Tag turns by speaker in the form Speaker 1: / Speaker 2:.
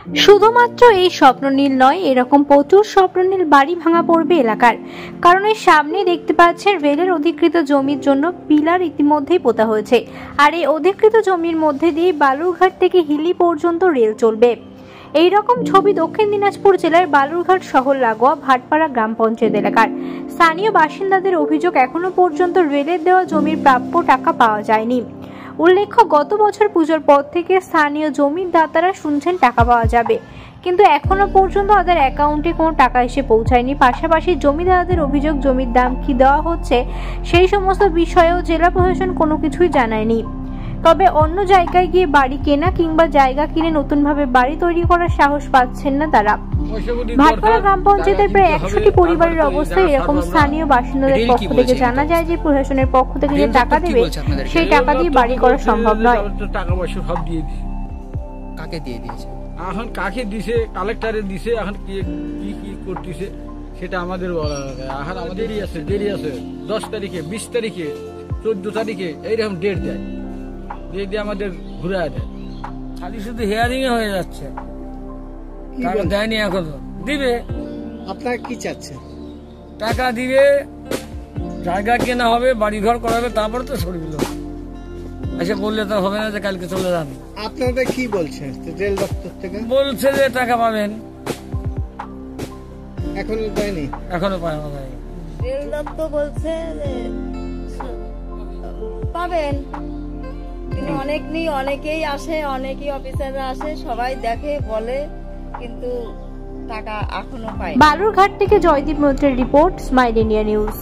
Speaker 1: শুধুমাত্র এই স্বপ্ননীল নয়, এরকম প্রচুর স্বপ্ননীল বাড়ি ভাঙা পড়বে এলাকার। কারণ এর সামনে দেখতে পাচ্ছেন রেলের অধিকৃত জমির জন্য পিলার ইতিমধ্যেই পোতা হয়েছে, আর এই অধিকৃত জমির মধ্যে দিয়ে বালুরঘাট থেকে হিলি পর্যন্ত রেল চলবে। এই রকম ছবি দক্ষিণ দিনাজপুর জেলার বালুরঘাট শহর লাগোয়া ভাটপাড়া গ্রাম পঞ্চায়েত এলাকার। স্থানীয় বাসিন্দাদের অভিযোগ, এখনো পর্যন্ত রেলের দেওয়া জমির প্রাপ্য টাকা পাওয়া যায়নি। উল্লেখ্য, গত বছর পুজোর পর থেকে স্থানীয় জমির দাতারা শুনছেন টাকা পাওয়া যাবে, কিন্তু এখনো পর্যন্ত তাদের অ্যাকাউন্টে কোনো টাকা এসে পৌঁছায়নি। পাশাপাশি জমিদারদের অভিযোগ, জমির দাম কি দেওয়া হচ্ছে সেই সমস্ত বিষয়েও জেলা প্রশাসন কোনো কিছুই জানায়নি। তবে অন্য জায়গায় গিয়ে বাড়ি কেনা কিংবা জায়গা কিনে নতুনভাবে বাড়ি তৈরি করার সাহস পাচ্ছেন না তারা। ভাটপাড়া গ্রাম পঞ্চায়েতের প্রায় 100টি পরিবারের অবস্থা এরকম। স্থানীয় বাসিন্দাদের পক্ষ থেকে জানা যায় যে প্রশাসনের পক্ষ থেকে যে টাকা দেবে সেই টাকা দিয়ে বাড়ি করা সম্ভব নয়।
Speaker 2: টাকা পয়সা সব দিয়ে দিয়েছে।
Speaker 3: কাকে দিয়ে দিয়েছে?
Speaker 2: এখন কাকে দিছে, কালেক্টরে দিছে, এখন কি কি করতেছে সেটা আমাদের বলা হবে। এখন আমাদের দেরি আছে 10 তারিখে, 20 তারিখে, 14 তারিখে এইরকম ডেট দেয়, দিয়ে আমাদের ঘুরে দেয়।
Speaker 4: খালি শুধু হিয়ারিং এ হয়ে যাচ্ছে, টাকা দেয়নি এখনো। দিবে।
Speaker 3: আপনারা কি চাচ্ছেন?
Speaker 4: টাকা দিবে, জায়গা কেনা হবে, বাড়ি ঘর করা হবে, তারপরে তো সরবিল। এসে বললে তো হবে না যে কালকে চলে যান।
Speaker 3: আপনারা কি বলছেন রেল দপ্তর থেকে?
Speaker 4: বলছে যে টাকা পাবেন,
Speaker 3: এখনো পায়নি।
Speaker 4: এখনো পাওয়া যায়নি।
Speaker 5: রেল দপ্তর বলছে যে পাবেন, কিন্তু অনেকেই আসে, অনেকেই অফিসাররা আসে, সবাই দেখে বলে, কিন্তু টাকা এখনো পায়।
Speaker 1: বালুরঘাট থেকে জয়দীপ মৈত্রের রিপোর্ট, স্মাইল ইন্ডিয়া নিউজ।